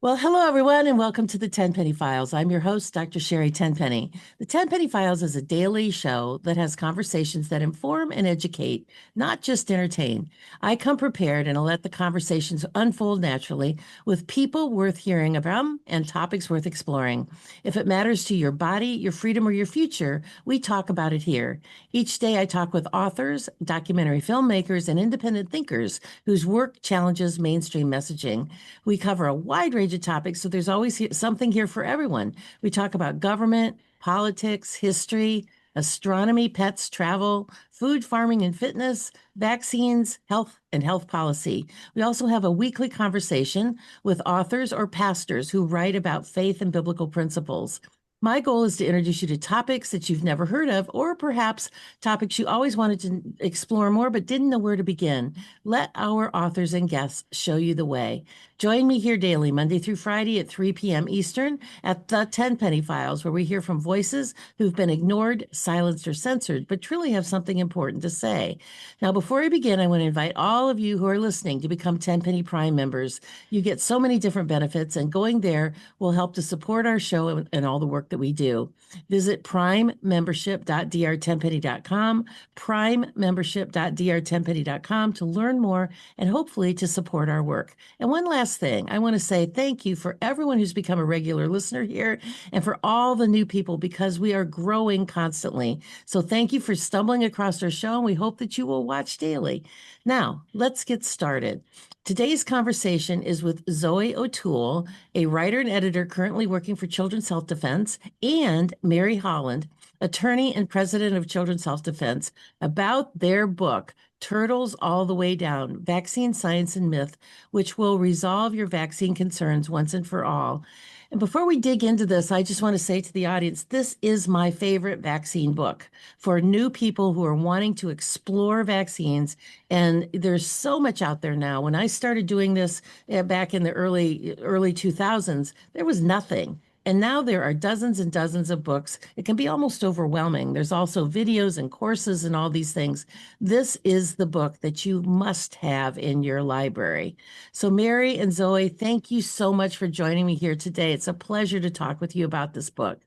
Well, hello, everyone, and welcome to the Tenpenny Files. I'm your host, Dr. Sherri Tenpenny. The Tenpenny Files is a daily show that has conversations that inform and educate, not just entertain. I come prepared and I'll let the conversations unfold naturally with people worth hearing about and topics worth exploring. If it matters to your body, your freedom, or your future, we talk about it here. Each day, I talk with authors, documentary filmmakers, and independent thinkers whose work challenges mainstream messaging. We cover a wide range of topics, so there's always something here for everyone. We talk about government, politics, history, astronomy, pets, travel, food, farming, and fitness, vaccines, health, and health policy. We also have a weekly conversation with authors or pastors who write about faith and biblical principles. My goal is to introduce you to topics that you've never heard of, or perhaps topics you always wanted to explore more but didn't know where to begin. Let our authors and guests show you the way. Join me here daily, Monday through Friday at 3 p.m. Eastern at the Tenpenny Files, where we hear from voices who've been ignored, silenced, or censored, but truly have something important to say. Now, before I begin, I want to invite all of you who are listening to become Tenpenny Prime members. You get so many different benefits, and going there will help to support our show and all the work that we do. Visit primemembership.drtenpenny.com, primemembership.drtenpenny.com to learn more and hopefully to support our work. And one last thing, I want to say thank you for everyone who's become a regular listener here and for all the new people because we are growing constantly. So thank you for stumbling across our show, and we hope that you will watch daily. Now, let's get started. Today's conversation is with Zoe O'Toole, a writer and editor currently working for Children's Health Defense, and Mary Holland, attorney and president of Children's Health Defense, about their book, Turtles All the Way Down, Vaccine Science and Myth, which will resolve your vaccine concerns once and for all. And before we dig into this, I just want to say to the audience, this is my favorite vaccine book for new people who are wanting to explore vaccines. And there's so much out there now. When I started doing this back in the early 2000s, there was nothing. And now there are dozens and dozens of books. It can be almost overwhelming. There's also videos and courses and all these things. This is the book that you must have in your library. So, Mary and Zoe, thank you so much for joining me here today. It's a pleasure to talk with you about this book.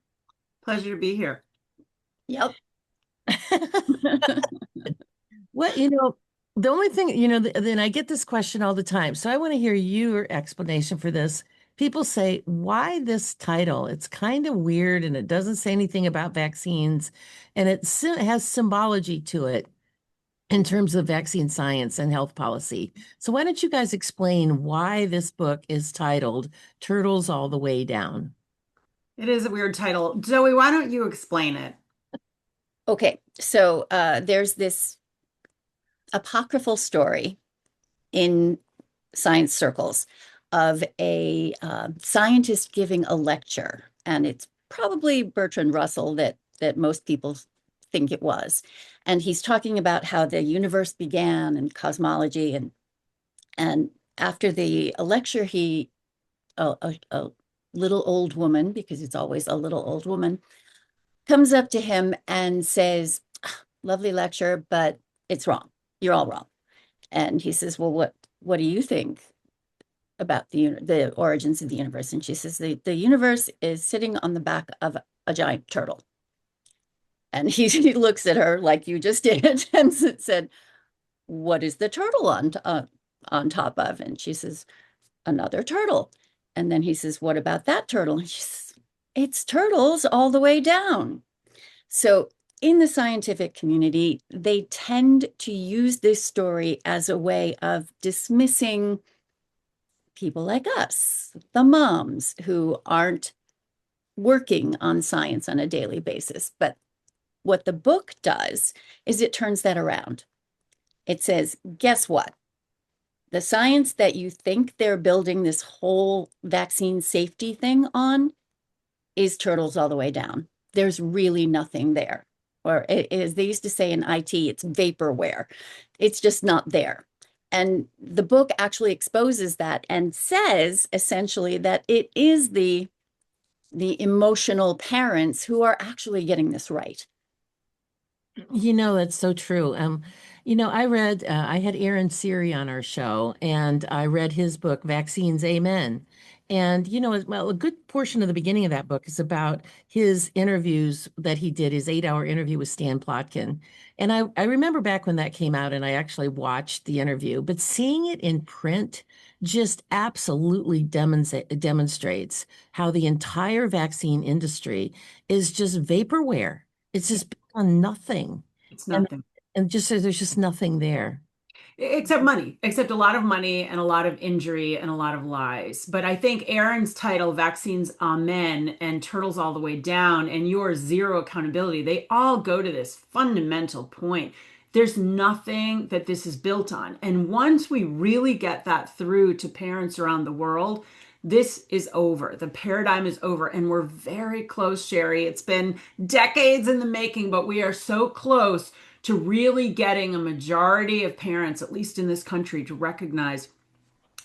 Pleasure to be here. Yep. What, the only thing, then I get this question all the time. So I want to hear your explanation for this. People say, why this title? It's kind of weird and it doesn't say anything about vaccines and it has symbology to it in terms of vaccine science and health policy. So why don't you guys explain why this book is titled Turtles All the Way Down? It is a weird title. Zoe, why don't you explain it? Okay, so there's this apocryphal story in science circles of a scientist giving a lecture, and it's probably Bertrand Russell that most people think it was. And he's talking about how the universe began and cosmology, and after the lecture, a little old woman, because it's always a little old woman, comes up to him and says, lovely lecture, but it's wrong. You're all wrong. And he says, well, what do you think about the origins of the universe? And she says, the universe is sitting on the back of a giant turtle. And he looks at her like you just did and said, what is the turtle on top of? And she says, another turtle. And then he says, what about that turtle? And she says, it's turtles all the way down. So in the scientific community, they tend to use this story as a way of dismissing people like us, the moms who aren't working on science on a daily basis. But what the book does is it turns that around. It says, guess what? The science that you think they're building this whole vaccine safety thing on is turtles all the way down. There's really nothing there. Or as they used to say in IT, it's vaporware. It's just not there. And the book actually exposes that and says essentially that it is the emotional parents who are actually getting this right. That's so true. I had Aaron Siri on our show, and I read his book, Vaccines, Amen. And, well, a good portion of the beginning of that book is about his interviews that he did, his 8-hour interview with Stan Plotkin. And I remember back when that came out and I actually watched the interview, but seeing it in print just absolutely demonstrates how the entire vaccine industry is just vaporware. It's just built on nothing. It's And nothing. and just there's just nothing there. Except money, except a lot of money and a lot of injury and a lot of lies. But I think Aaron's title, Vaccines Amen, and Turtles All the Way Down, and your zero accountability, they all go to this fundamental point. There's nothing that this is built on. And once we really get that through to parents around the world, this is over. The paradigm is over. And we're very close, Sherri. It's been decades in the making, but we are so close to really getting a majority of parents, at least in this country, to recognize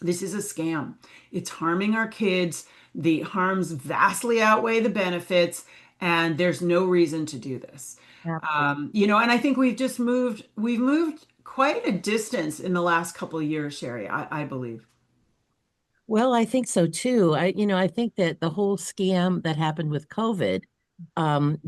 this is a scam. It's harming our kids. The harms vastly outweigh the benefits, and there's no reason to do this. Absolutely. And I think we've moved quite a distance in the last couple of years, Sherri, I believe. Well, I think so too. I think that the whole scam that happened with COVID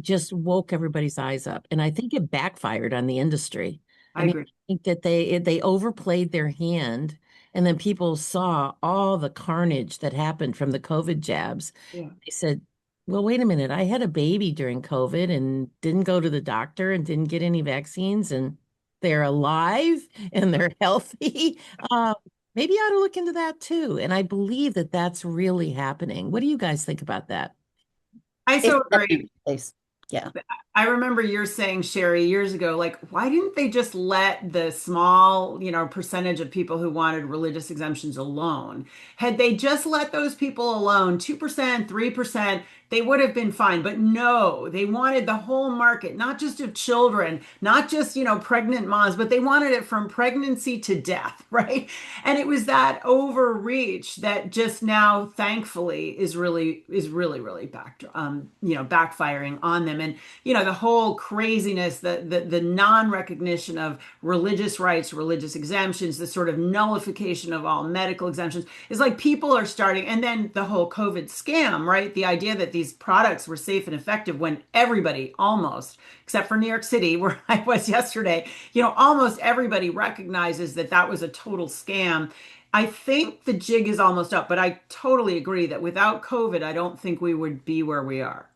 just woke everybody's eyes up, and I think it backfired on the industry. I I mean, agree. I think that they overplayed their hand, and then people saw all the carnage that happened from the COVID jabs. Yeah. They said, "Well, wait a minute. I had a baby during COVID and didn't go to the doctor and didn't get any vaccines, and they're alive and they're healthy." Uh, Maybe I ought to look into that too. And I believe that that's really happening. What do you guys think about that? I It's so agree. definitely the place. Yeah. I remember you're saying, Sherri, years ago, like, why didn't they just let the small, percentage of people who wanted religious exemptions alone? Had they just let those people alone, 2%, 3%, they would have been fine. But no, they wanted the whole market, not just of children, not just, pregnant moms, but they wanted it from pregnancy to death, right? And it was that overreach that just now, thankfully, is really backfiring on them. And the whole craziness, the non-recognition of religious rights, religious exemptions, the sort of nullification of all medical exemptions is like people are starting, and then the whole COVID scam, right? The idea that these products were safe and effective when everybody, almost, except for New York City, where I was yesterday, almost everybody recognizes that that was a total scam. I think the jig is almost up, but I totally agree that without COVID, I don't think we would be where we are.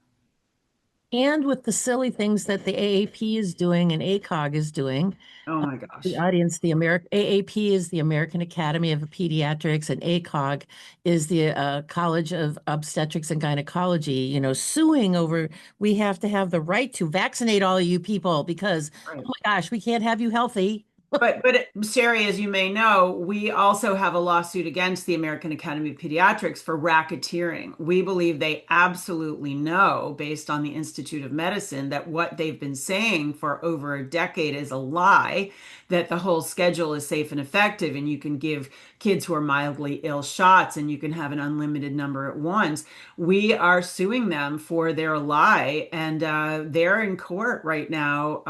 And with the silly things that the AAP is doing and ACOG is doing, Oh uh, my the gosh. audience, the American AAP is the American Academy of Pediatrics, and ACOG is the College of Obstetrics and Gynecology, suing over we have to have the right to vaccinate all of you people because, oh Right. my gosh, we can't have you healthy. But Sherri, as you may know, we also have a lawsuit against the American Academy of Pediatrics for racketeering. We believe they absolutely know, based on the Institute of Medicine, that what they've been saying for over a decade is a lie, that the whole schedule is safe and effective, and you can give kids who are mildly ill shots and you can have an unlimited number at once. We are suing them for their lie, and they're in court right now,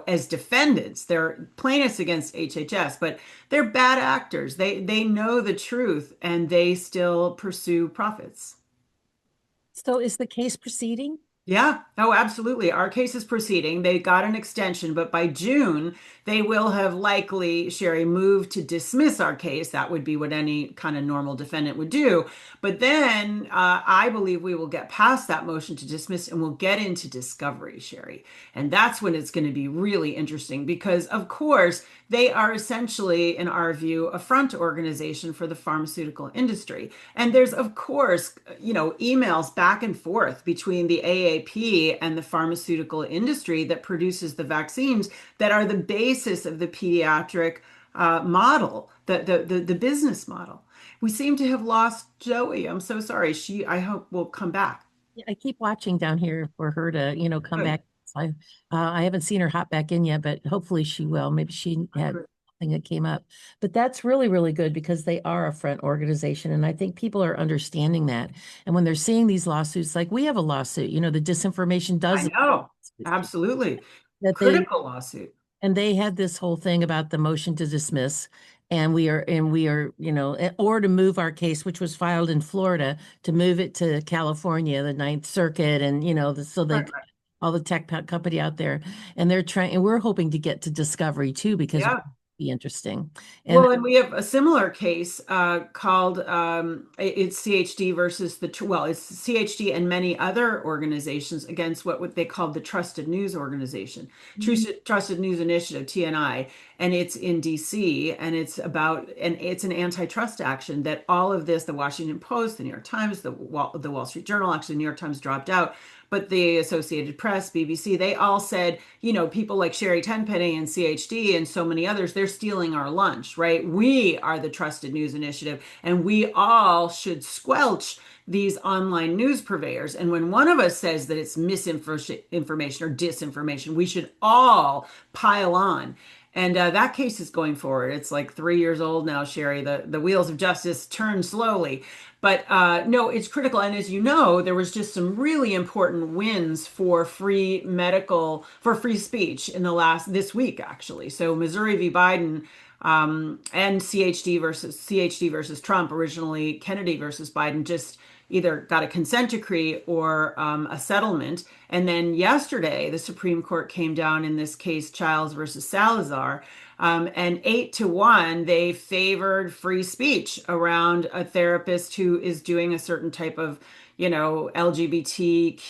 as defendants. They're plaintiffs against HHS, but they're bad actors. They know the truth and they still pursue profits. So is the case proceeding? Yeah, oh, absolutely. Our case is proceeding. They got an extension, but by June, they will have likely, Sherri, moved to dismiss our case. That would be what any kind of normal defendant would do. But then I believe we will get past that motion to dismiss and we'll get into discovery, Sherri. And that's when it's going to be really interesting because, of course, they are essentially, in our view, a front organization for the pharmaceutical industry. And there's, of course, emails back and forth between the AAP and the pharmaceutical industry that produces the vaccines that are the basis of the pediatric model, the business model. We seem to have lost Joey. I'm so sorry. I hope, will come back. Yeah, I keep watching down here for her to, come Good. back. So I haven't seen her hop back in yet, but hopefully she will. Maybe she had Good. something that came up. But that's really, really good because they are a front organization. And I think people are understanding that. And when they're seeing these lawsuits, like we have a lawsuit, the disinformation I does know. Absolutely. that they Critical lawsuit. and they had this whole thing about the motion to dismiss. and we are, or to move our case, which was filed in Florida, to move it to California, the Ninth Circuit, and so they Right, right. all the company out there, and they're trying, and we're hoping to get to discovery too because it Yeah. would be interesting. And Well, and we have a similar case called it's CHD versus it's CHD and many other organizations against what they called the Trusted News Organization, Trusted News Initiative, TNI, and it's in DC, and it's an antitrust action that all of this, the Washington Post, the New York Times, the Wall Street Journal, actually, the New York Times dropped out, but the Associated Press, BBC, they all said, people like Sherri Tenpenny and CHD and so many others, they're stealing our lunch, right? We are the Trusted News Initiative, and we all should squelch these online news purveyors. And when one of us says that it's misinformation or disinformation, we should all pile on. And that case is going forward. It's like 3 years old now, Sherri. The wheels of justice turn slowly. But no, it's critical. And as you know, there was just some really important wins for for free speech in this week, actually. So Missouri v. Biden and CHD versus Trump, originally Kennedy versus Biden, just either got a consent decree or a settlement. And then yesterday, the Supreme Court came down in this case, Childs versus Salazar. And 8-1, they favored free speech around a therapist who is doing a certain type of, LGBTQ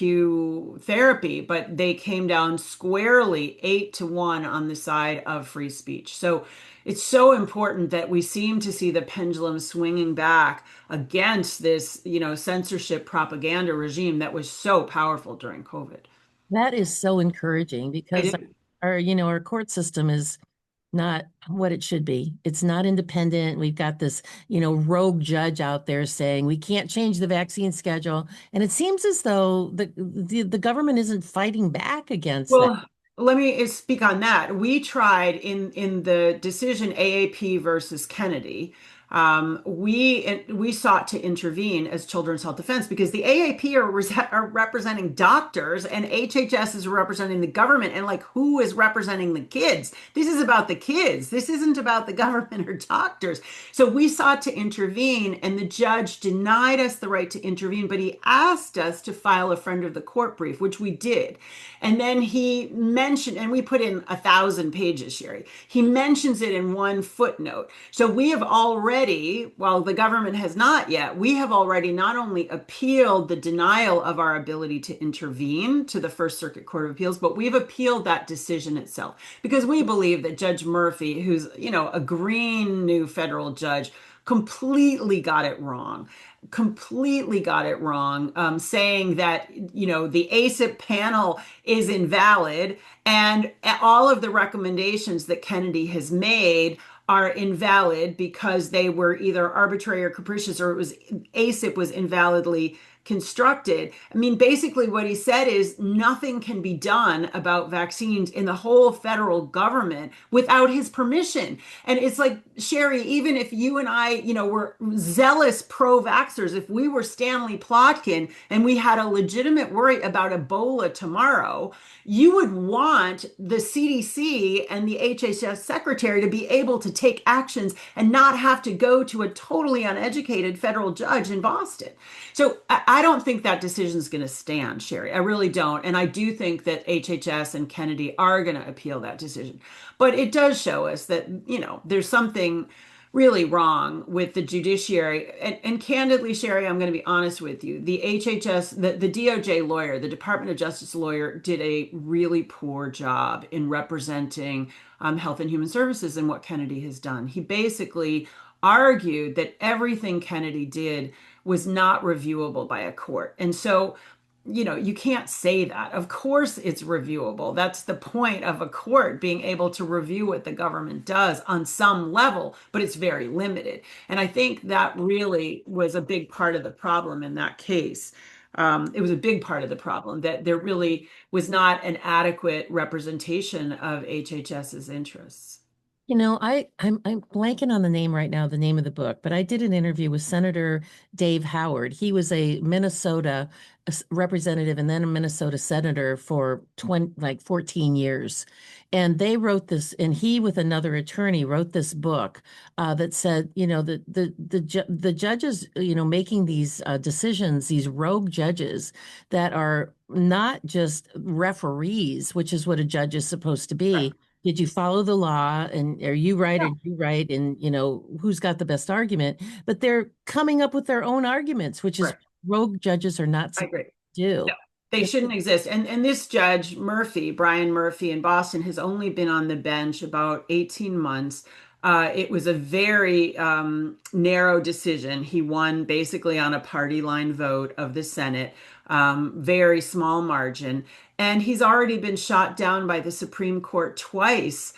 therapy, but they came down squarely 8-1 on the side of free speech. So it's so important that we seem to see the pendulum swinging back against this, censorship propaganda regime that was so powerful during COVID. that is so encouraging I because do. our court system is not what it should be. It's not independent. We've got this, rogue judge out there saying we can't change the vaccine schedule. And it seems as though the government isn't fighting back against that. Well, let me speak on that. We tried in the decision AAP versus Kennedy. We sought to intervene as Children's Health Defense because the AAP are representing doctors and HHS is representing the government, and like who is representing the kids? This is about the kids. This isn't about the government or doctors. So we sought to intervene, and the judge denied us the right to intervene, but he asked us to file a friend of the court brief, which we did. And then he mentioned, and we put in 1,000 pages, Sherri. He mentions it in one footnote. So we have already, while the government has not yet, we have already not only appealed the denial of our ability to intervene to the First Circuit Court of Appeals, but we've appealed that decision itself because we believe that Judge Murphy, who's, a green new federal judge, completely got it wrong, saying that, the ACIP panel is invalid and all of the recommendations that Kennedy has made are invalid because they were either arbitrary or capricious, or ACIP was invalidly constructed. I mean, basically what he said is nothing can be done about vaccines in the whole federal government without his permission. And it's like, Sherri, even if you and I, were zealous pro-vaxxers, if we were Stanley Plotkin and we had a legitimate worry about Ebola tomorrow, you would want the CDC and the HHS secretary to be able to take actions and not have to go to a totally uneducated federal judge in Boston. So I don't think that decision is going to stand, Sherri. I really don't. And I do think that HHS and Kennedy are going to appeal that decision. But it does show us that, there's something really wrong with the judiciary. And candidly, Sherri, I'm going to be honest with you. The HHS, the DOJ lawyer, the Department of Justice lawyer, did a really poor job in representing Health and Human Services and what Kennedy has done. He basically argued that everything Kennedy did was not reviewable by a court. And so, you can't say that. Of course, it's reviewable. That's the point of a court being able to review what the government does on some level, but it's very limited. And I think that really was a big part of the problem in that case. It was a big part of the problem that there really was not an adequate representation of HHS's interests. I'm blanking on the name right now, the name of the book, but I did an interview with Senator Dave Howard. He was a Minnesota representative and then a Minnesota senator for 20, like 14 years. And they wrote this, and he with another attorney wrote this book that said, the judges, making these decisions, these rogue judges that are not just referees, which is what a judge is supposed to Right. be. Did you follow the law? And are you right? Are Yeah, you right? And who's got the best argument? But they're coming up with their own arguments, which is right. rogue judges are not I supposed agree. to No, do. they shouldn't exist. And this judge, Murphy, Brian Murphy in Boston, has only been on the bench about 18 months. It was a very narrow decision. He won basically on a party line vote of the Senate, very small margin. And he's already been shot down by the Supreme Court twice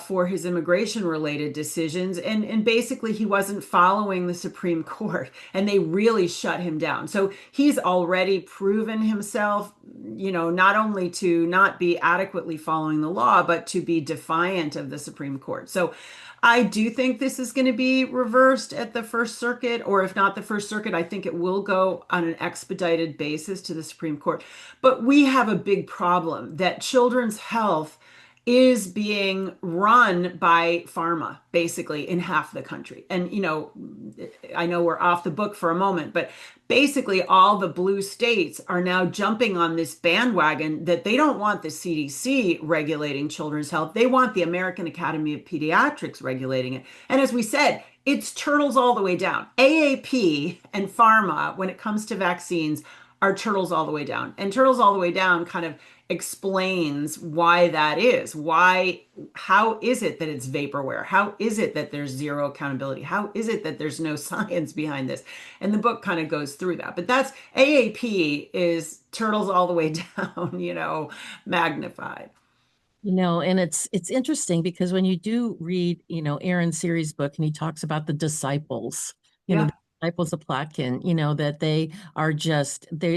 for his immigration related decisions. And basically, he wasn't following the Supreme Court, and they really shut him down. So he's already proven himself, not only to not be adequately following the law, but to be defiant of the Supreme Court. So I do think this is going to be reversed at the First Circuit, or if not the First Circuit, I think it will go on an expedited basis to the Supreme Court. But we have a big problem that children's health is being run by pharma, basically, in half the country. And, I know we're off the book for a moment, but basically all the blue states are now jumping on this bandwagon that they don't want the CDC regulating children's health. They want the American Academy of Pediatrics regulating it. And as we said, it's turtles all the way down. AAP and pharma, when it comes to vaccines, are turtles all the way down. And turtles all the way down kind of explains why that is. How is it that it's vaporware? How is it that there's zero accountability? How is it that there's no science behind this? And the book kind of goes through that. But that's AAP is turtles all the way down, magnified. And it's interesting because when you do read, Aaron Series' book and he talks about the disciples, Yeah. the disciples of Plotkin, that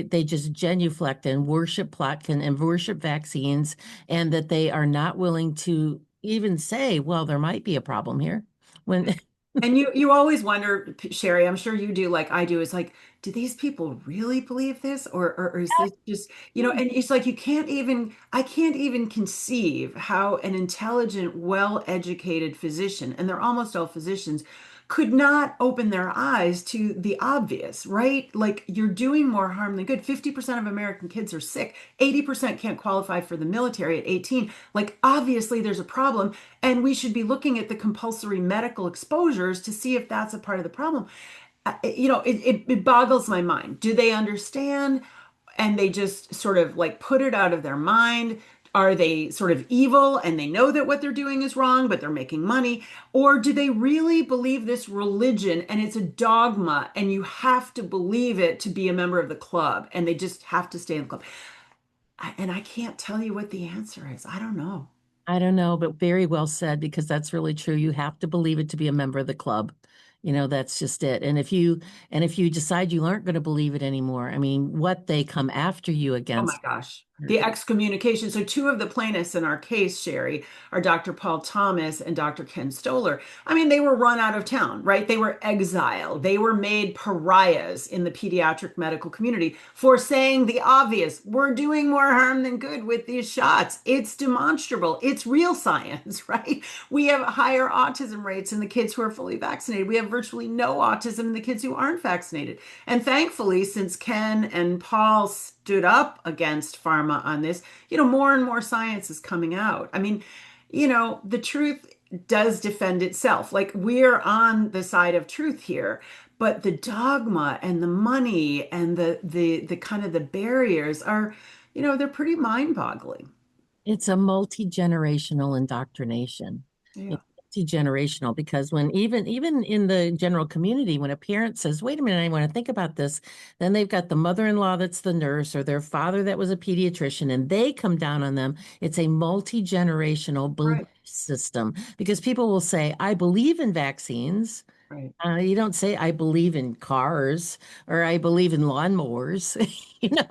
they just genuflect and worship Plotkin and worship vaccines, and that they are not willing to even say, well, there might be a problem here. When And you always wonder, Sherry, I'm sure you do, like I do, is like, do these people really believe this? Or is this just, and it's like I can't even conceive how an intelligent, well-educated physician, and they're almost all physicians, could not open their eyes to the obvious, right? Like you're doing more harm than good. 50% of American kids are sick. 80% can't qualify for the military at 18. Like obviously there's a problem, and we should be looking at the compulsory medical exposures to see if that's a part of the problem. It boggles my mind. Do they understand? And they just sort of like put it out of their mind. Are they sort of evil and they know that what they're doing is wrong, but they're making money? Or do they really believe this religion and it's a dogma and you have to believe it to be a member of the club and they just have to stay in the club? And I can't tell you what the answer is. I don't know. I don't know, but very well said, because that's really true. You have to believe it to be a member of the club. That's just it. And if you decide you aren't going to believe it anymore, I mean, what they come after you Oh my against. gosh. The excommunication. So, two of the plaintiffs in our case, Sherry, are Dr. Paul Thomas and Dr. Ken Stoller. I mean, they were run out of town, right? They were exiled. They were made pariahs in the pediatric medical community for saying the obvious. We're doing more harm than good with these shots. It's demonstrable. It's real science, right? We have higher autism rates in the kids who are fully vaccinated. We have virtually no autism in the kids who aren't vaccinated. And thankfully, since Ken and Paul stood up against pharma on this, more and more science is coming out. I mean, the truth does defend itself. Like we're on the side of truth here, but the dogma and the money and the kind of the barriers are, they're pretty mind-boggling. It's a multi-generational indoctrination. Yeah, It's multi-generational because when even in the general community, when a parent says, wait a minute, I want to think about this, then they've got the mother-in-law that's the nurse or their father that was a pediatrician, and they come down on them. It's a multi-generational belief right, system because people will say, I believe in vaccines. right. You don't say I believe in cars or I believe in lawnmowers,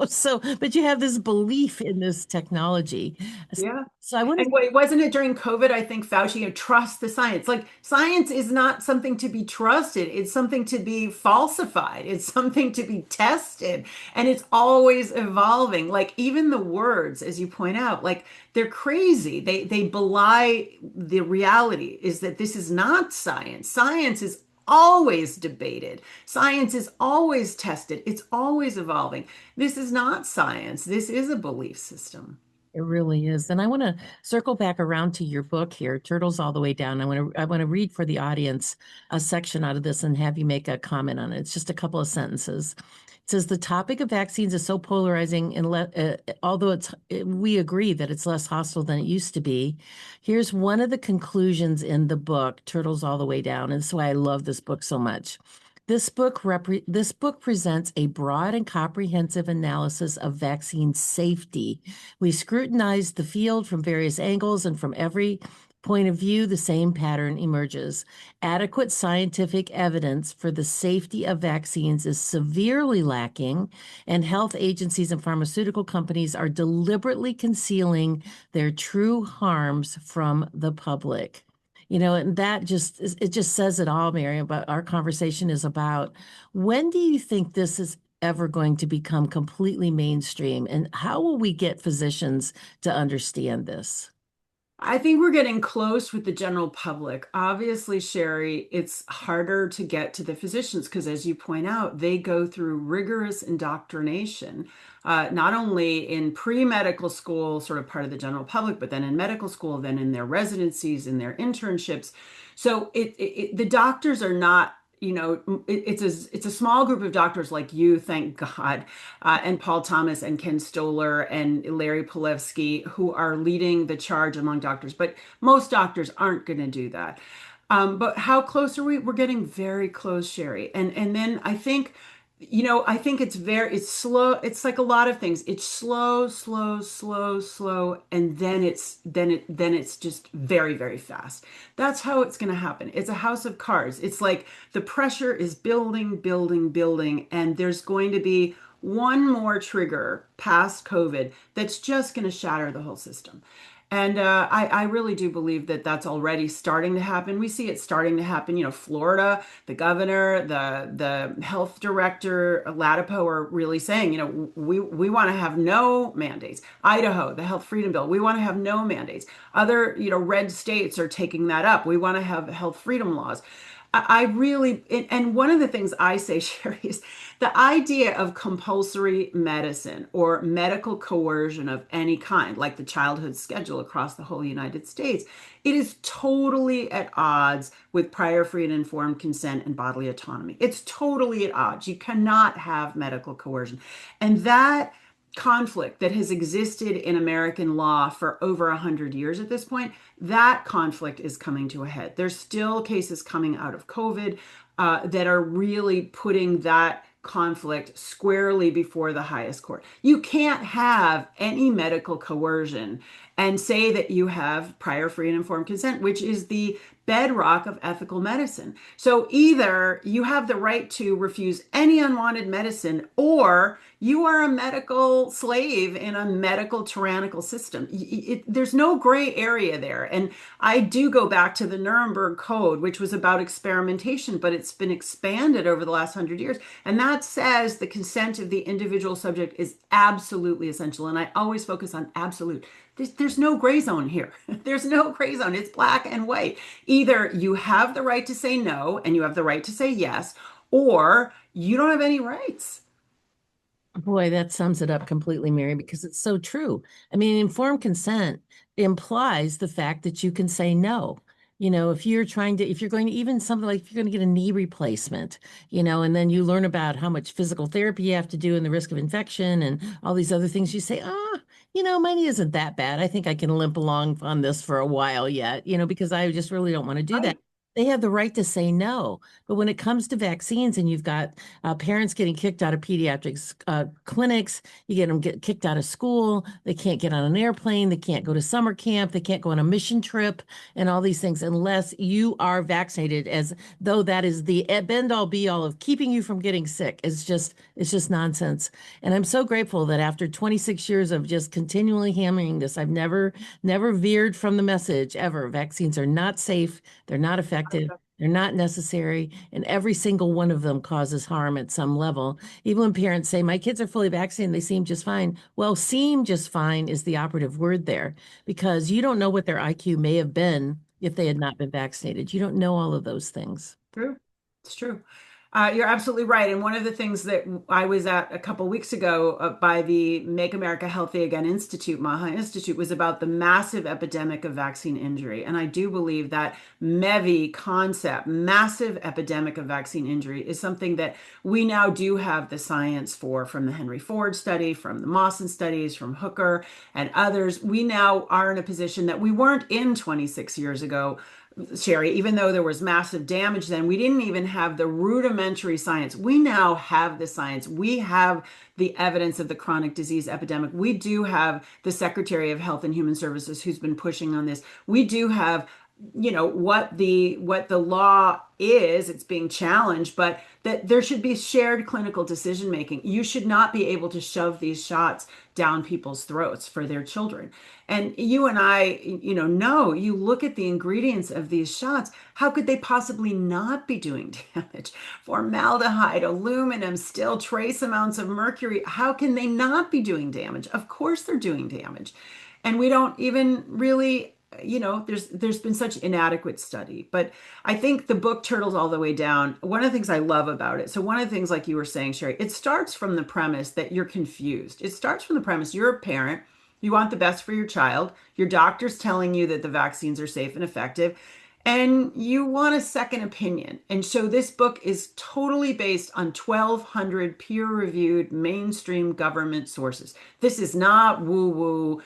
so, but you have this belief in this technology. Yeah. So I want to And wait, wasn't it during COVID? I think Fauci, trust the science. Like science is not something to be trusted. It's something to be falsified. It's something to be tested. And it's always evolving. Like even the words, as you point out, like they're crazy. They belie the reality is that this is not science. Science is always debated. Science is always tested. It's always evolving. This is not science. This is a belief system. It really is. And I want to circle back around to your book here, Turtles All the Way Down. I want to read for the audience a section out of this and have you make a comment on it. It's just a couple of sentences. It says the topic of vaccines is so polarizing, and although we agree that it's less hostile than it used to be. Here's one of the conclusions in the book, Turtles All the Way Down, and that's why I love this book so much. This book presents a broad and comprehensive analysis of vaccine safety. We scrutinize the field from various angles, and from every point of view, the same pattern emerges. Adequate scientific evidence for the safety of vaccines is severely lacking, and health agencies and pharmaceutical companies are deliberately concealing their true harms from the public. And that it just says it all, Mary. But our conversation is about, when do you think this is ever going to become completely mainstream, and how will we get physicians to understand this? I think we're getting close with the general public. Obviously, Sherri, it's harder to get to the physicians because, as you point out, they go through rigorous indoctrination, not only in pre-medical school, sort of part of the general public, but then in medical school, then in their residencies, in their internships. So the doctors are not, it's a small group of doctors like you, thank God, and Paul Thomas and Ken Stoller and Larry Pilevsky, who are leading the charge among doctors. But most doctors aren't going to do that. But how close are we? We're getting very close, Sherri. And then I think it's slow. It's like a lot of things. It's slow, slow, slow, slow, and then it's just very, very fast. That's how it's going to happen. It's a house of cards. It's like the pressure is building, building, building, and there's going to be one more trigger past COVID that's just going to shatter the whole system. And I really do believe that that's already starting to happen. We see it starting to happen. Florida, the governor, the health director, Latipo are really saying, we want to have no mandates. Idaho, the health freedom bill, we want to have no mandates. Other, red states are taking that up. We want to have health freedom laws. I really, and one of the things I say, Sherri, is the idea of compulsory medicine or medical coercion of any kind, like the childhood schedule across the whole United States. It is totally at odds with prior free and informed consent and bodily autonomy. It's totally at odds. You cannot have medical coercion. And that conflict that has existed in American law for over 100 years at this point, that conflict is coming to a head. There's still cases coming out of COVID that are really putting that conflict squarely before the highest court. You can't have any medical coercion and say that you have prior free and informed consent, which is the bedrock of ethical medicine. So either you have the right to refuse any unwanted medicine, or you are a medical slave in a medical tyrannical system. There's no gray area there. And I do go back to the Nuremberg Code, which was about experimentation, but it's been expanded over the last 100 years. And that says the consent of the individual subject is absolutely essential. And I always focus on absolute. There's no gray zone here. There's no gray zone. It's black and white. Either you have the right to say no and you have the right to say yes, or you don't have any rights. Boy, that sums it up completely, Mary, because it's so true. I mean, informed consent implies the fact that you can say no. If you're going to, even something like if you're going to get a knee replacement, and then you learn about how much physical therapy you have to do and the risk of infection and all these other things, you say, my knee isn't that bad. I think I can limp along on this for a while yet, because I just really don't want to do that. Right. They have the right to say no. But when it comes to vaccines and you've got parents getting kicked out of pediatrics clinics, you get them get kicked out of school, they can't get on an airplane, they can't go to summer camp, they can't go on a mission trip, and all these things unless you are vaccinated, as though that is the bend all be all of keeping you from getting sick. It's just nonsense. And I'm so grateful that after 26 years of just continually hammering this, I've never veered from the message ever. Vaccines are not safe. They're not effective. They're not necessary. And every single one of them causes harm at some level. Even when parents say, my kids are fully vaccinated, they seem just fine. Well, seem just fine is the operative word there because you don't know what their IQ may have been if they had not been vaccinated. You don't know all of those things. True. It's true. You're absolutely right. And one of the things that I was at a couple weeks ago by the Make America Healthy Again Institute, Maha Institute, was about the massive epidemic of vaccine injury. And I do believe that MEVI concept, massive epidemic of vaccine injury, is something that we now do have the science for from the Henry Ford study, from the Mawson studies, from Hooker and others. We now are in a position that we weren't in 26 years ago, Sherri, even though there was massive damage then, we didn't even have the rudimentary science. We now have the science. We have the evidence of the chronic disease epidemic. We do have the Secretary of Health and Human Services who's been pushing on this. We do have, what the law is. It's being challenged, but that there should be shared clinical decision making. You should not be able to shove these shots down people's throats for their children. And you and I, know you look at the ingredients of these shots. How could they possibly not be doing damage? Formaldehyde, aluminum, still trace amounts of mercury. How can they not be doing damage? Of course they're doing damage. And we don't even really, there's been such inadequate study. But I think the book Turtles All the Way Down, one of the things I love about it, so one of the things, like you were saying, Sherri, it starts from the premise that you're confused. It starts from the premise you're a parent, you want the best for your child, your doctor's telling you that the vaccines are safe and effective, and you want a second opinion. And so this book is totally based on 1,200 peer-reviewed mainstream government sources. This is not woo-woo,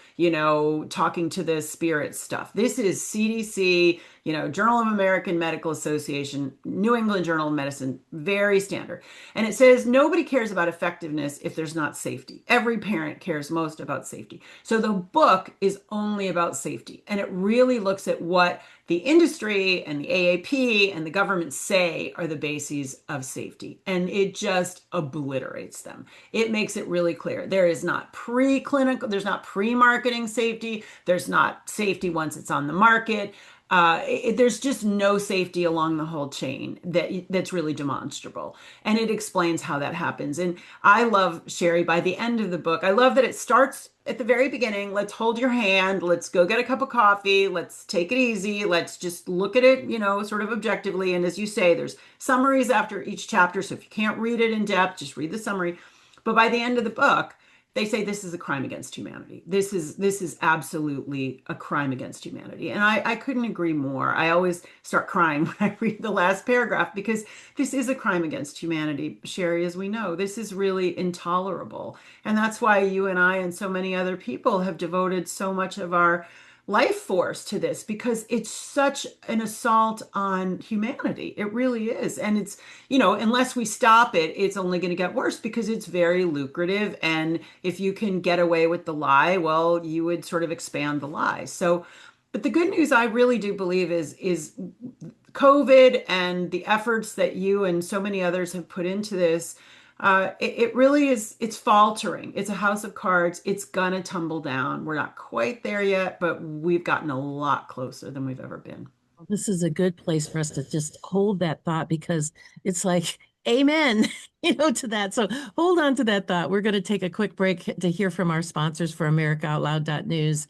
talking to the spirit stuff. This is CDC, Journal of American Medical Association, New England Journal of Medicine, very standard. And it says nobody cares about effectiveness if there's not safety. Every parent cares most about safety. So the book is only about safety. And it really looks at what the industry and the AAP and the government say are the bases of safety. And it just obliterates them. It makes it really clear. There is not preclinical, there's not pre-marketing safety. There's not safety once it's on the market. There's just no safety along the whole chain that's really demonstrable. And it explains how that happens. And I love, Sherri, by the end of the book, I love that it starts at the very beginning. Let's hold your hand. Let's go get a cup of coffee. Let's take it easy. Let's just look at it, sort of objectively. And as you say, there's summaries after each chapter. So if you can't read it in depth, just read the summary. But by the end of the book, they say this is a crime against humanity. This is absolutely a crime against humanity. And I couldn't agree more. I always start crying when I read the last paragraph because this is a crime against humanity, Sherri, as we know. This is really intolerable. And that's why you and I and so many other people have devoted so much of our life force to this, because it's such an assault on humanity. It really is. And it's, unless we stop it, it's only going to get worse because it's very lucrative. And if you can get away with the lie, well, you would sort of expand the lie. So, but the good news I really do believe is COVID and the efforts that you and so many others have put into this, it really is, it's faltering. It's a house of cards. It's gonna tumble down. We're not quite there yet, but we've gotten a lot closer than we've ever been. This is a good place for us to just hold that thought because it's like, amen, to that. So hold on to that thought. We're going to take a quick break to hear from our sponsors for AmericaOutloud.news.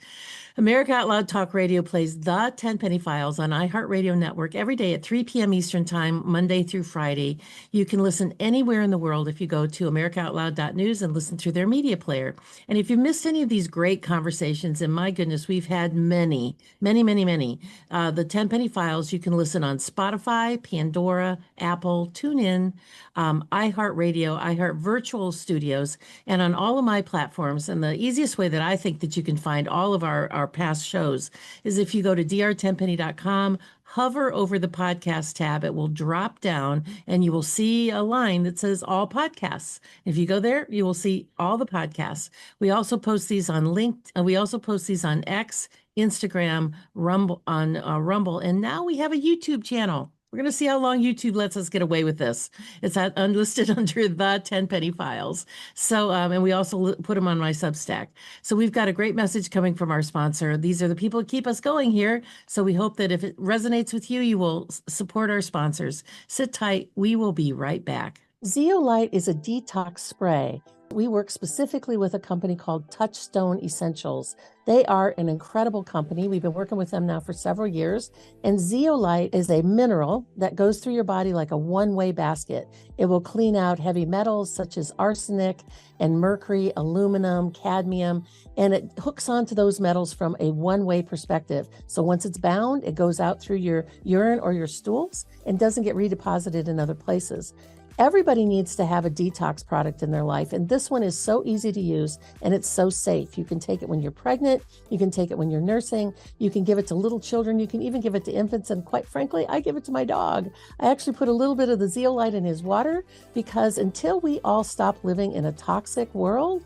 America Out Loud Talk Radio plays the Tenpenny Files on iHeartRadio Network every day at 3 p.m. Eastern Time, Monday through Friday. You can listen anywhere in the world if you go to AmericaOutloud.news and listen through their media player. And if you missed any of these great conversations, and my goodness, we've had many, many, many, many, the Tenpenny Files, you can listen on Spotify, Pandora, Apple, TuneIn, iHeart. iHeartRadio, iHeart Virtual Studios, and on all of my platforms. And the easiest way that I think that you can find all of our past shows is if you go to drtenpenny.com, hover over the podcast tab, it will drop down and you will see a line that says all podcasts. If you go there, you will see all the podcasts. We also post these on LinkedIn. We also post these on X, Instagram, Rumble, Rumble, and now we have a YouTube channel. We're going to see how long YouTube lets us get away with this. It's unlisted under the Tenpenny Files. So, and we also put them on my Substack. So we've got a great message coming from our sponsor. These are the people who keep us going here. So we hope that if it resonates with you, you will support our sponsors. Sit tight. We will be right back. Zeolite is a detox spray. We work specifically with a company called Touchstone Essentials. They are an incredible company. We've been working with them now for several years. And zeolite is a mineral that goes through your body like a one-way basket. It will clean out heavy metals such as arsenic and mercury, aluminum, cadmium, and it hooks onto those metals from a one-way perspective. So once it's bound, it goes out through your urine or your stools and doesn't get redeposited in other places. Everybody needs to have a detox product in their life, and this one is so easy to use and it's so safe. You can take it when you're pregnant, you can take it when you're nursing, you can give it to little children, you can even give it to infants, and quite frankly, I give it to my dog. I actually put a little bit of the zeolite in his water because until we all stop living in a toxic world,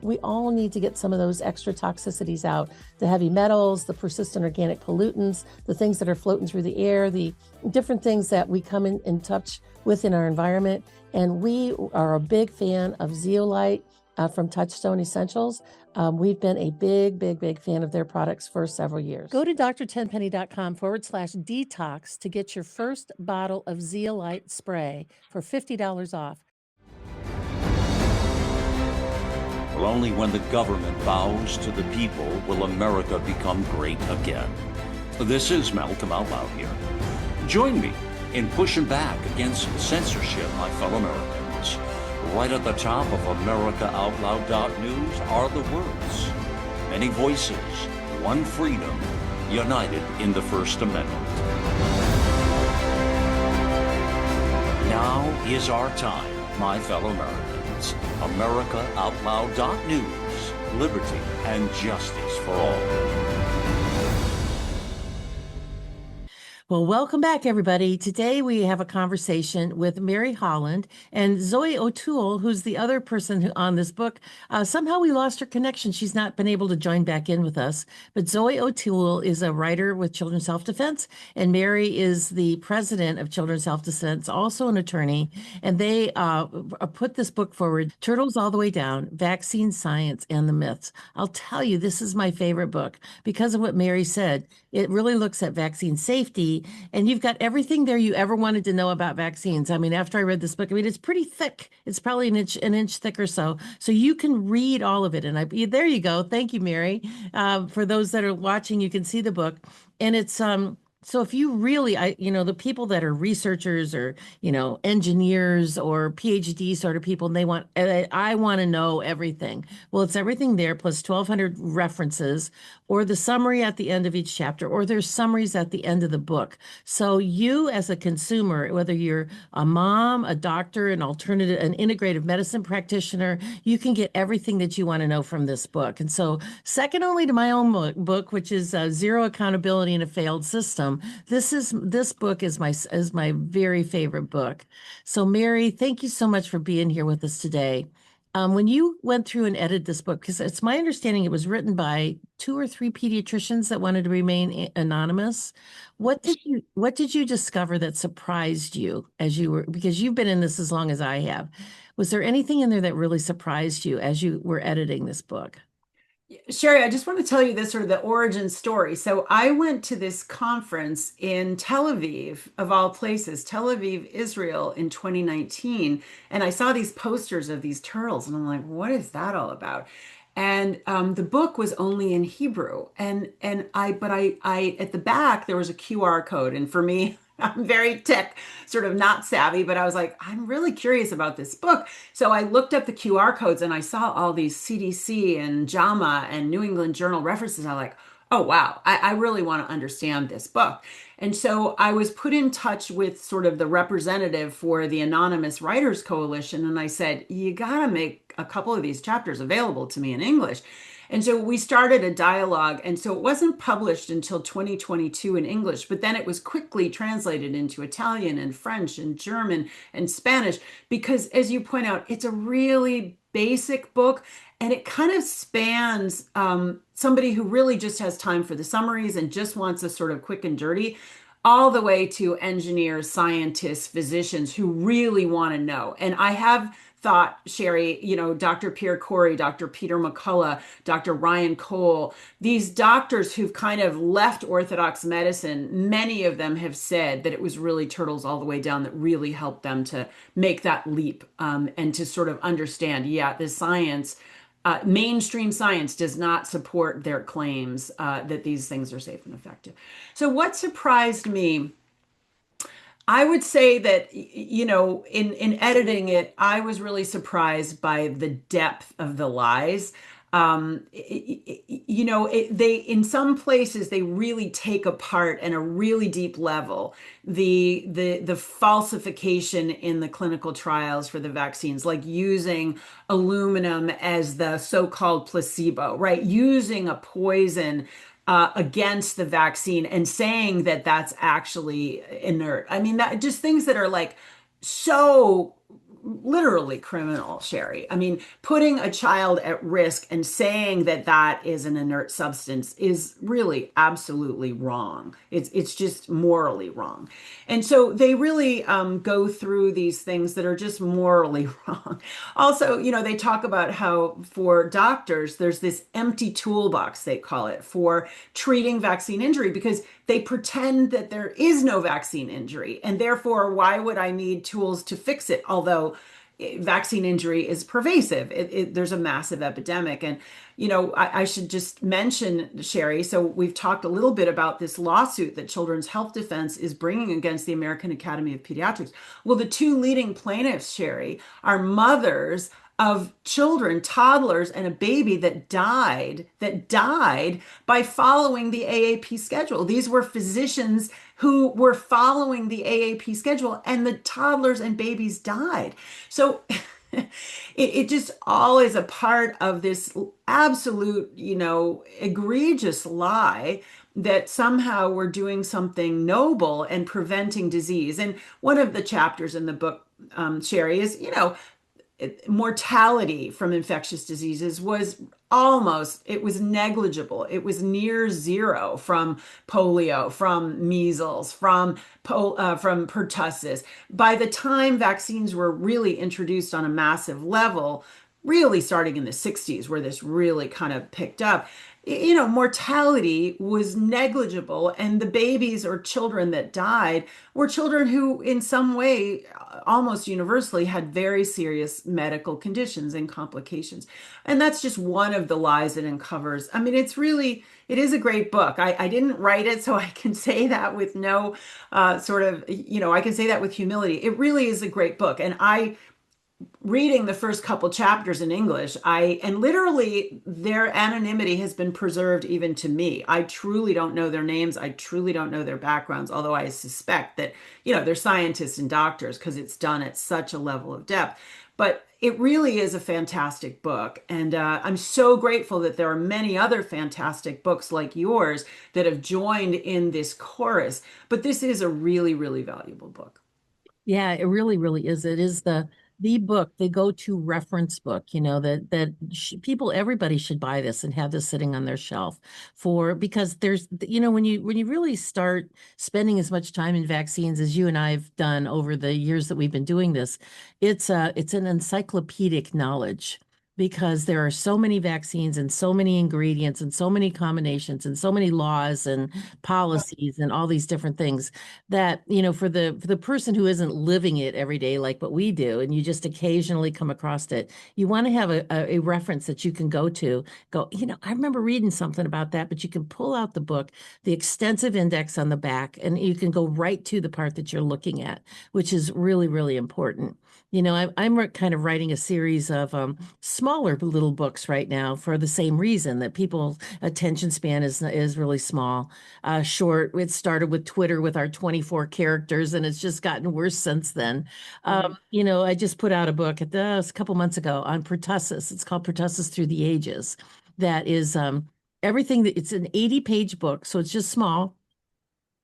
we all need to get some of those extra toxicities out, the heavy metals, the persistent organic pollutants, the things that are floating through the air, the different things that we come in touch with in our environment. And we are a big fan of zeolite from Touchstone Essentials. We've been a big fan of their products for several years. Go to drtenpenny.com/detox to get your first bottle of zeolite spray for $50 off. Well, only when the government bows to the people will America become great again. This is Malcolm Out Loud here. Join me in pushing back against censorship, my fellow Americans. Right at the top of AmericaOutloud.news are the words, many voices, one freedom, united in the First Amendment. Now is our time, my fellow Americans. AmericaOutloud.news, liberty and justice for all. Well, welcome back, everybody. Today we have a conversation with Mary Holland and Zoe O'Toole, who's the other person on this book. Somehow we lost her connection. She's not been able to join back in with us. But Zoe O'Toole is a writer with Children's Self-Defense, and Mary is the president of Children's Self-Defense, also an attorney. And they put this book forward, Turtles All the Way Down, Vaccine Science and the Myths. I'll tell you, this is my favorite book because of what Mary said. It really looks at vaccine safety, and you've got everything there you ever wanted to know about vaccines. I mean, after I read this book, I mean, it's pretty thick. It's probably an inch thick or so. So you can read all of it. And there you go. Thank you, Mary. For those that are watching, you can see the book. And it's so if you really, the people that are researchers or, engineers or PhD sort of people, and I want to know everything. Well, it's everything there, plus 1,200 references, or the summary at the end of each chapter, or there's summaries at the end of the book. So you as a consumer, whether you're a mom, a doctor, an integrative medicine practitioner, you can get everything that you want to know from this book. And so second only to my own book, which is Zero Accountability in a Failed System, this book is my very favorite book. So Mary, thank you so much for being here with us today. When you went through and edited this book, because it's my understanding it was written by 2 or 3 pediatricians that wanted to remain anonymous. What did you discover that surprised you because you've been in this as long as I have? Was there anything in there that really surprised you as you were editing this book? Sherri, I just want to tell you this sort of the origin story. So I went to this conference in Tel Aviv, of all places, Tel Aviv, Israel, in 2019, and I saw these posters of these turtles, and I'm like, what is that all about? And the book was only in Hebrew, and I at the back there was a QR code, and for me, I'm very tech sort of not savvy, but I was like, I'm really curious about this book. So I looked up the QR codes and I saw all these CDC and JAMA and New England Journal references. I'm like, Oh, wow. I really want to understand this book. And so I was put in touch with sort of the representative for the Anonymous Writers Coalition. And I said, you got to make a couple of these chapters available to me in English. And so we started a dialogue. And so it wasn't published until 2022 in English, but then it was quickly translated into Italian and French and German and Spanish, because as you point out, it's a really basic book and it kind of spans somebody who really just has time for the summaries and just wants a sort of quick and dirty, all the way to engineers, scientists, physicians who really want to know. And I have thought, Sherri, Dr. Pierre Corey, Dr. Peter McCullough, Dr. Ryan Cole, these doctors who've kind of left orthodox medicine, many of them have said that it was really Turtles All the Way Down that really helped them to make that leap, and to sort of understand, yeah, the science, mainstream science does not support their claims that these things are safe and effective. So what surprised me, I would say that, in editing it, I was really surprised by the depth of the lies. They, in some places, they really take apart at a really deep level the falsification in the clinical trials for the vaccines, like using aluminum as the so-called placebo, right? Using a poison against the vaccine and saying that that's actually inert. I mean, that just things that are like so literally criminal, Sherri. I mean, putting a child at risk and saying that that is an inert substance is really absolutely wrong. It's just morally wrong. And so they really go through these things that are just morally wrong. Also, they talk about how for doctors, there's this empty toolbox, they call it, for treating vaccine injury because they pretend that there is no vaccine injury. And therefore, why would I need tools to fix it? Although vaccine injury is pervasive. There's a massive epidemic. And, I should just mention, Sherri, so we've talked a little bit about this lawsuit that Children's Health Defense is bringing against the American Academy of Pediatrics. Well, the two leading plaintiffs, Sherri, are mothers of children, toddlers, and a baby that died by following the AAP schedule. These were physicians who were following the AAP schedule, and the toddlers and babies died. So it just all is a part of this absolute, egregious lie that somehow we're doing something noble and preventing disease. And one of the chapters in the book, Sherri, is, mortality from infectious diseases it was negligible. It was near zero from polio, from measles, from pertussis. By the time vaccines were really introduced on a massive level, really starting in the 60s, where this really kind of picked up, mortality was negligible. And the babies or children that died were children who, in some way, almost universally, had very serious medical conditions and complications. And that's just one of the lies it uncovers. I mean, it is a great book. I didn't write it, so I can say that with no I can say that with humility. It really is a great book. And reading the first couple chapters in English, and literally their anonymity has been preserved even to me. I truly don't know their names. I truly don't know their backgrounds, although I suspect that, they're scientists and doctors because it's done at such a level of depth. But it really is a fantastic book. And I'm so grateful that there are many other fantastic books like yours that have joined in this chorus. But this is a really, really valuable book. Yeah, it really, really is. It is the book, the go-to reference book, everybody should buy this and have this sitting on their shelf because there's, when you really start spending as much time in vaccines as you and I've done over the years that we've been doing this, it's an encyclopedic knowledge. Because there are so many vaccines and so many ingredients and so many combinations and so many laws and policies and all these different things that, for the person who isn't living it every day like what we do, and you just occasionally come across it, you want to have a reference that you can go, I remember reading something about that, but you can pull out the book, the extensive index on the back, and you can go right to the part that you're looking at, which is really, really important. I'm kind of writing a series of smaller little books right now for the same reason that people's attention span is really small, short. It started with Twitter with our 24 characters, and it's just gotten worse since then. Right. I just put out a book a couple months ago on pertussis. It's called Pertussis Through the Ages. That is everything that it's an 80-page book, so it's just small.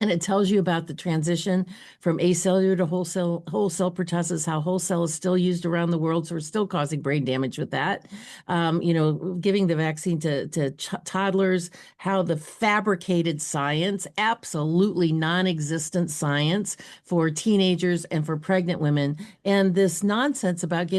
And it tells you about the transition from acellular to whole cell pertussis, how whole cell is still used around the world. So we're still causing brain damage with that. Giving the vaccine to toddlers, how the fabricated science, absolutely non-existent science for teenagers and for pregnant women, and this nonsense about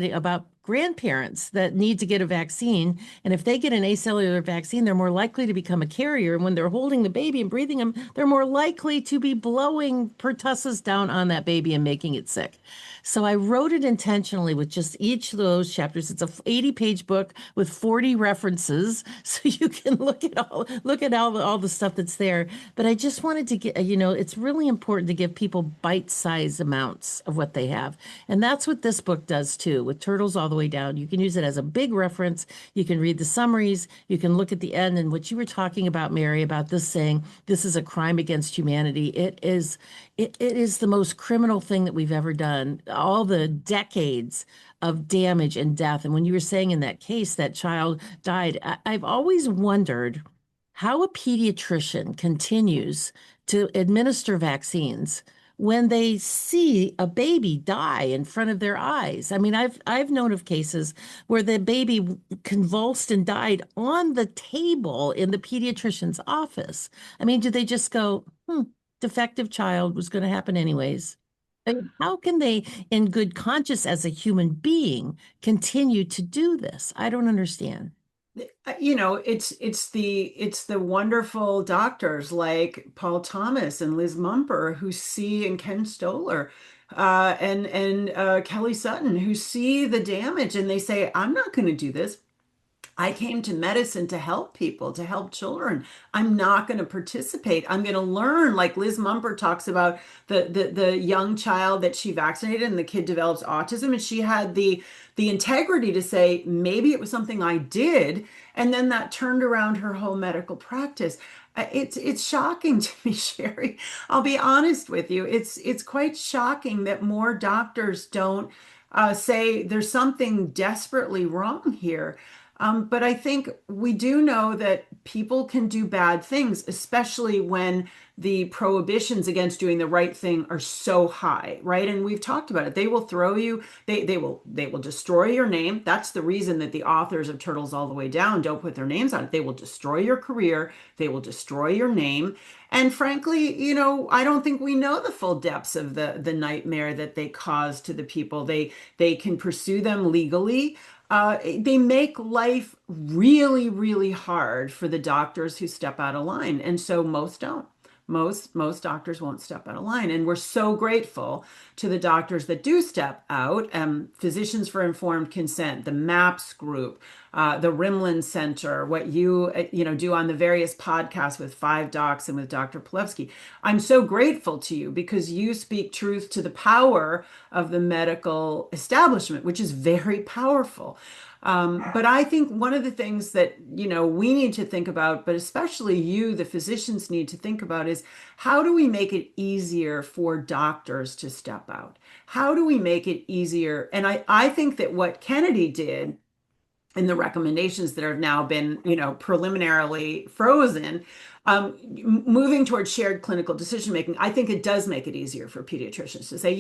grandparents that need to get a vaccine. And if they get an acellular vaccine, they're more likely to become a carrier. And when they're holding the baby and breathing them, they're more likely to be blowing pertussis down on that baby and making it sick. So I wrote it intentionally with just each of those chapters. It's a 80-page book with 40 references, so you can look at all the stuff that's there. But I just wanted to get, it's really important to give people bite-sized amounts of what they have. And that's what this book does too, with Turtles All the Way Down. You can use it as a big reference. You can read the summaries. You can look at the end. And what you were talking about, Mary, about this saying this is a crime against humanity. It is the most criminal thing that we've ever done. All the decades of damage and death. And when you were saying in that case that child died, I've always wondered how a pediatrician continues to administer vaccines when they see a baby die in front of their eyes. I mean, I've known of cases where the baby convulsed and died on the table in the pediatrician's office. I mean, do they just go, defective child was going to happen anyways? I mean, how can they, in good conscience as a human being, continue to do this? I don't understand. It's the wonderful doctors like Paul Thomas and Liz Mumper who see, and Ken Stoller, and Kelly Sutton, who see the damage and they say, I'm not going to do this. I came to medicine to help people, to help children. I'm not going to participate. I'm going to learn, like Liz Mumper talks about the young child that she vaccinated and the kid develops autism, and she had the integrity to say, maybe it was something I did, and then that turned around her whole medical practice. It's shocking to me, Sherri. I'll be honest with you. It's quite shocking that more doctors don't say there's something desperately wrong here. But I think we do know that people can do bad things, especially when the prohibitions against doing the right thing are so high, right? And we've talked about it. They will throw you, they will destroy your name. That's the reason that the authors of Turtles All the Way Down don't put their names on it. They will destroy your career, they will destroy your name. And frankly, I don't think we know the full depths of the nightmare that they cause to the people. They can pursue them legally. They make life really, really hard for the doctors who step out of line. And so most don't. Most doctors won't step out of line. And we're so grateful to the doctors that do step out. Physicians for Informed Consent, the MAPS group, the Rimland Center, what you do on the various podcasts with Five Docs and with Dr. Palevsky. I'm so grateful to you because you speak truth to the power of the medical establishment, which is very powerful. But I think one of the things that, we need to think about, but especially you, the physicians, need to think about is how do we make it easier for doctors to step out? How do we make it easier? And I think that what Kennedy did in the recommendations that have now been, preliminarily frozen, moving towards shared clinical decision making, I think it does make it easier for pediatricians to say,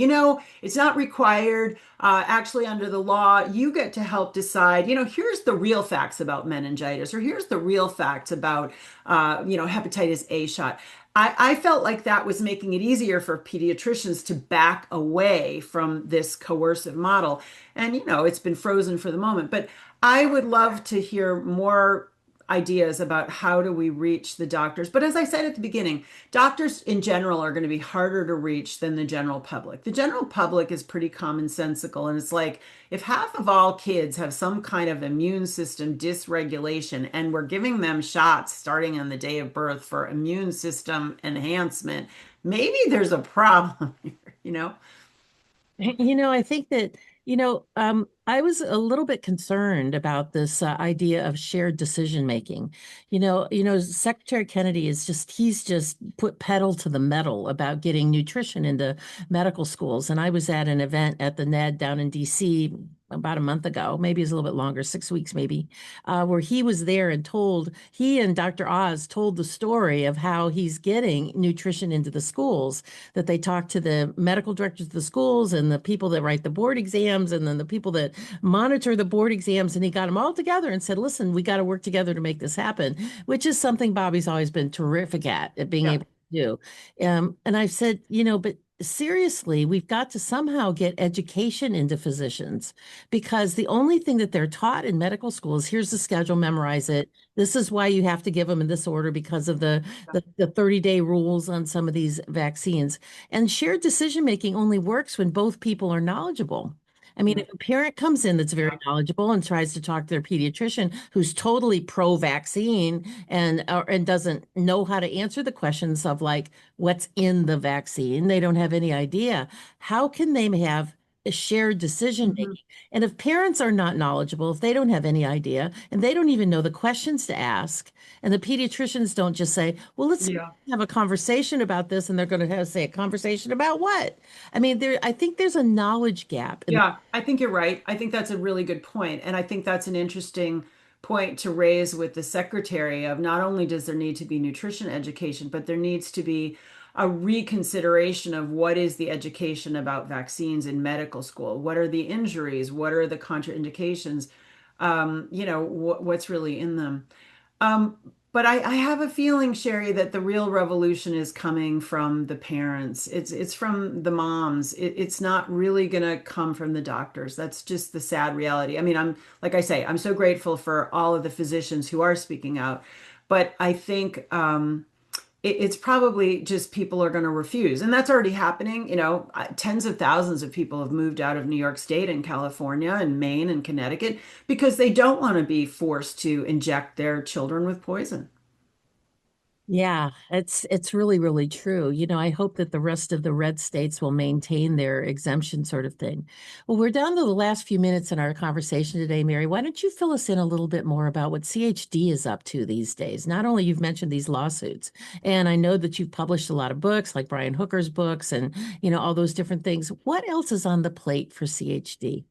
it's not required. Actually, under the law, you get to help decide, here's the real facts about meningitis, or here's the real facts about, hepatitis A shot. I felt like that was making it easier for pediatricians to back away from this coercive model. And, it's been frozen for the moment. But I would love to hear more ideas about how do we reach the doctors. But as I said at the beginning, doctors in general are going to be harder to reach than the general public. The general public is pretty commonsensical. And it's like, if half of all kids have some kind of immune system dysregulation and we're giving them shots starting on the day of birth for immune system enhancement, maybe there's a problem here, I think that I was a little bit concerned about this idea of shared decision making. Secretary Kennedy he's just put pedal to the metal about getting nutrition into medical schools. And I was at an event at the NED down in DC about a month ago, maybe it's a little bit longer, 6 weeks maybe, where he was there and he and Dr. Oz told the story of how he's getting nutrition into the schools, that they talked to the medical directors of the schools and the people that write the board exams and then the people that monitor the board exams. And he got them all together and said, listen, we got to work together to make this happen, which is something Bobby's always been terrific at being Yeah. able to do. And I've said, but seriously, we've got to somehow get education into physicians, because the only thing that they're taught in medical school is here's the schedule, memorize it. This is why you have to give them in this order because of the 30-day rules on some of these vaccines. And shared decision making only works when both people are knowledgeable. I mean, if a parent comes in that's very knowledgeable and tries to talk to their pediatrician who's totally pro-vaccine and doesn't know how to answer the questions of like what's in the vaccine, they don't have any idea. How can they have a shared decision making? And if parents are not knowledgeable, if they don't have any idea and they don't even know the questions to ask, and the pediatricians don't just say, well, let's Yeah. have a conversation about this, and they're going to have to say a conversation about what? I mean, I think there's a knowledge gap. Yeah, I think you're right. I think that's a really good point. And I think that's an interesting point to raise with the secretary of not only does there need to be nutrition education, but there needs to be a reconsideration of what is the education about vaccines in medical school. What are the injuries? What are the contraindications? What's really in them? Um, but I have a feeling, Sherri, that the real revolution is coming from the parents. It's from the moms. It's not really going to come from the doctors. That's just the sad reality. I mean, like I say, I'm so grateful for all of the physicians who are speaking out, but I think it's probably just people are going to refuse. And that's already happening. Tens of thousands of people have moved out of New York State and California and Maine and Connecticut because they don't want to be forced to inject their children with poison. Yeah, it's really, really true. I hope that the rest of the red states will maintain their exemption sort of thing. Well, we're down to the last few minutes in our conversation today, Mary. Why don't you fill us in a little bit more about what CHD is up to these days? Not only you've mentioned these lawsuits, and I know that you've published a lot of books like Brian Hooker's books and, all those different things. What else is on the plate for CHD?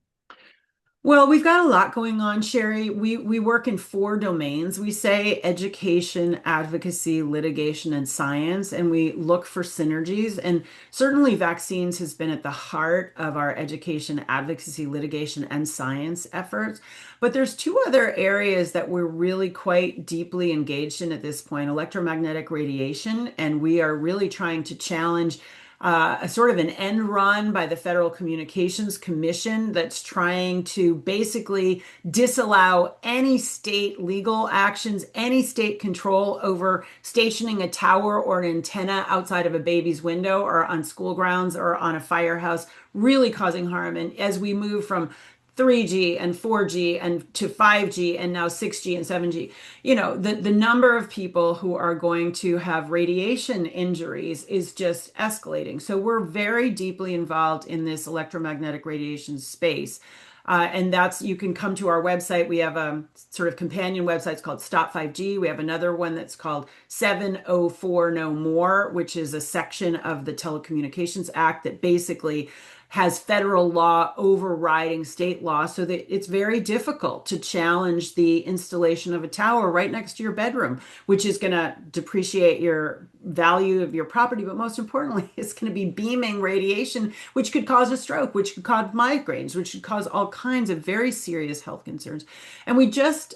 Well, we've got a lot going on, Sherri. We work in four domains. We say education, advocacy, litigation, and science, and we look for synergies. And certainly vaccines has been at the heart of our education, advocacy, litigation, and science efforts. But there's two other areas that we're really quite deeply engaged in at this point, electromagnetic radiation, and we are really trying to challenge a sort of an end run by the Federal Communications Commission that's trying to basically disallow any state legal actions, any state control over stationing a tower or an antenna outside of a baby's window or on school grounds or on a firehouse, really causing harm. And as we move from 3G and 4G and to 5G and now 6G and 7G. The number of people who are going to have radiation injuries is just escalating. So we're very deeply involved in this electromagnetic radiation space. And you can come to our website. We have a sort of companion website. It's called Stop 5G. We have another one that's called 704 No More, which is a section of the Telecommunications Act that basically has federal law overriding state law, so that it's very difficult to challenge the installation of a tower right next to your bedroom, which is going to depreciate your value of your property. But most importantly, it's going to be beaming radiation, which could cause a stroke, which could cause migraines, which could cause all kinds of very serious health concerns. And we just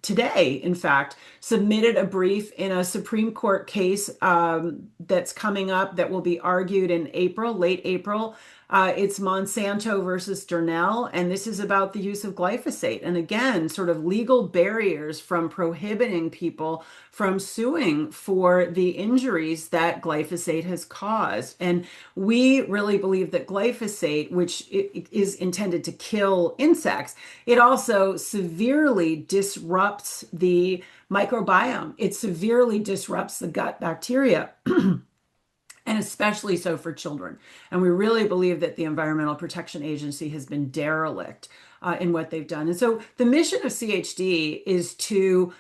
today, in fact, submitted a brief in a Supreme Court case that's coming up that will be argued in April, late April. It's Monsanto versus Durnell, and this is about the use of glyphosate. And again, sort of legal barriers from prohibiting people from suing for the injuries that glyphosate has caused. And we really believe that glyphosate, which is intended to kill insects, it also severely disrupts the microbiome. It severely disrupts the gut bacteria. and especially so for children. And we really believe that the Environmental Protection Agency has been derelict in what they've done. And so the mission of CHD is to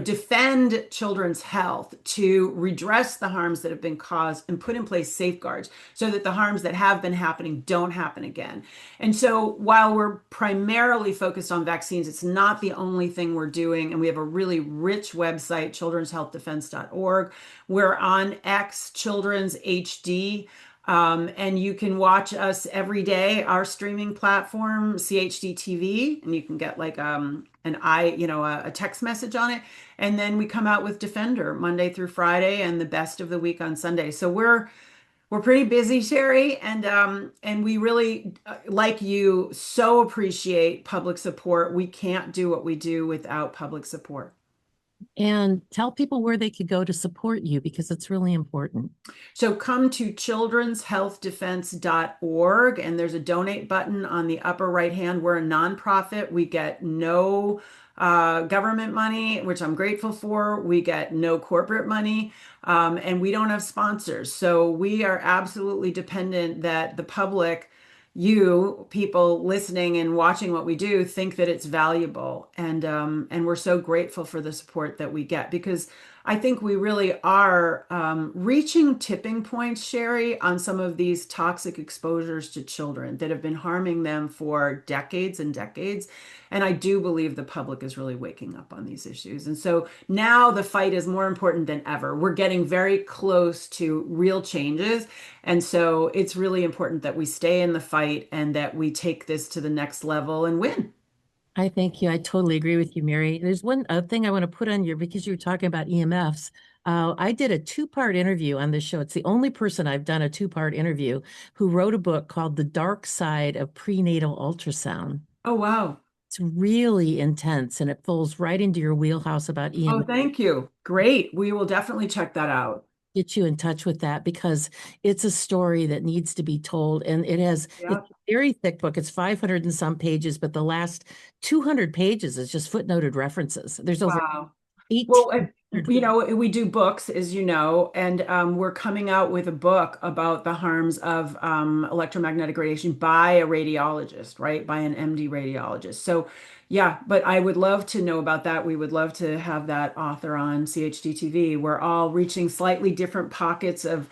defend children's health, to redress the harms that have been caused, and put in place safeguards so that the harms that have been happening don't happen again. And so while we're primarily focused on vaccines, it's not the only thing we're doing. And we have a really rich website, childrenshealthdefense.org. We're on X, Children's HD. And you can watch us every day, our streaming platform, CHD TV, and you can get like a text message on it. And then we come out with Defender Monday through Friday and the best of the week on Sunday. So we're pretty busy, Sherri, and we really, like you, so appreciate public support. We can't do what we do without public support. And tell people where they could go to support you because it's really important. So come to childrenshealthdefense.org and there's a donate button on the upper right hand. We're a nonprofit. We get no government money, which I'm grateful for. We get no corporate money, and we don't have sponsors. So we are absolutely dependent that the public, you people listening and watching what we do, think that it's valuable, and we're so grateful for the support that we get because I think we really are reaching tipping points, Sherri, on some of these toxic exposures to children that have been harming them for decades and decades. And I do believe the public is really waking up on these issues. And so now the fight is more important than ever. We're getting very close to real changes. And so it's really important that we stay in the fight and that we take this to the next level and win. I thank you. I totally agree with you, Mary. There's one thing I want to put on your, because you were talking about EMFs. I did a two-part interview on this show. It's the only person I've done a two-part interview who wrote a book called The Dark Side of Prenatal Ultrasound. Oh, wow. It's really intense and it falls right into your wheelhouse about Oh, EMF. thank you. Great. We will definitely check that out. Get you in touch with that because it's a story that needs to be told. And it's a very thick book. It's 500 and some pages, but the last 200 pages is just footnoted references. There's over Wow. 18. Well, we do books, as you know, and we're coming out with a book about the harms of electromagnetic radiation by a radiologist, right? By an MD radiologist. So, yeah, but I would love to know about that. We would love to have that author on CHD TV. We're all reaching slightly different pockets of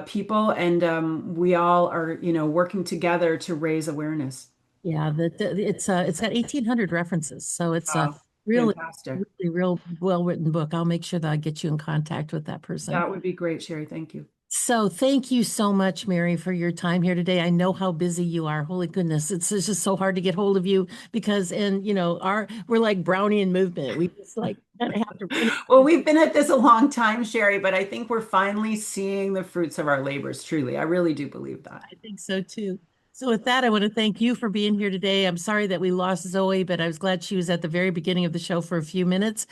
people, and we all are, working together to raise awareness. Yeah, it's got 1,800 references, so it's a Fantastic. really real well-written book. I'll make sure that I get you in contact with that person. That would be great, Sherri. Thank you. So thank you so much, Mary, for your time here today. I know how busy you are. Holy goodness, it's just so hard to get hold of you because, we're like Brownian movement. We just like kind of have to. Well, we've been at this a long time, Sherri, but I think we're finally seeing the fruits of our labors. Truly, I really do believe that. I think so too. So with that, I want to thank you for being here today. I'm sorry that we lost Zoe, but I was glad she was at the very beginning of the show for a few minutes.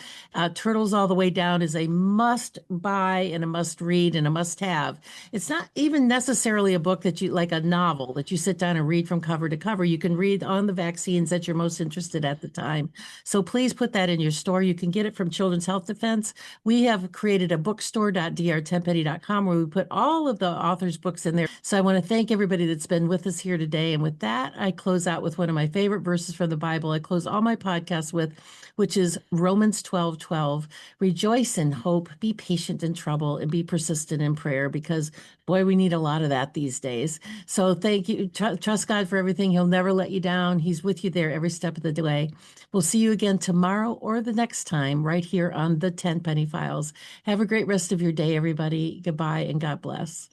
Turtles All the Way Down is a must buy and a must read and a must have. It's not even necessarily a book that you like a novel that you sit down and read from cover to cover. You can read on the vaccines that you're most interested at the time. So please put that in your store. You can get it from Children's Health Defense. We have created a bookstore.drtenpenny.com where we put all of the author's books in there. So I want to thank everybody that's been with us here today. And with that, I close out with one of my favorite verses from the Bible. I close all my podcasts with, which is Romans 12:12. Rejoice in hope, be patient in trouble, and be persistent in prayer, because boy, we need a lot of that these days. So thank you. Trust God for everything. He'll never let you down. He's with you there every step of the way. We'll see you again tomorrow or the next time right here on the Tenpenny Files. Have a great rest of your day, everybody. Goodbye and God bless.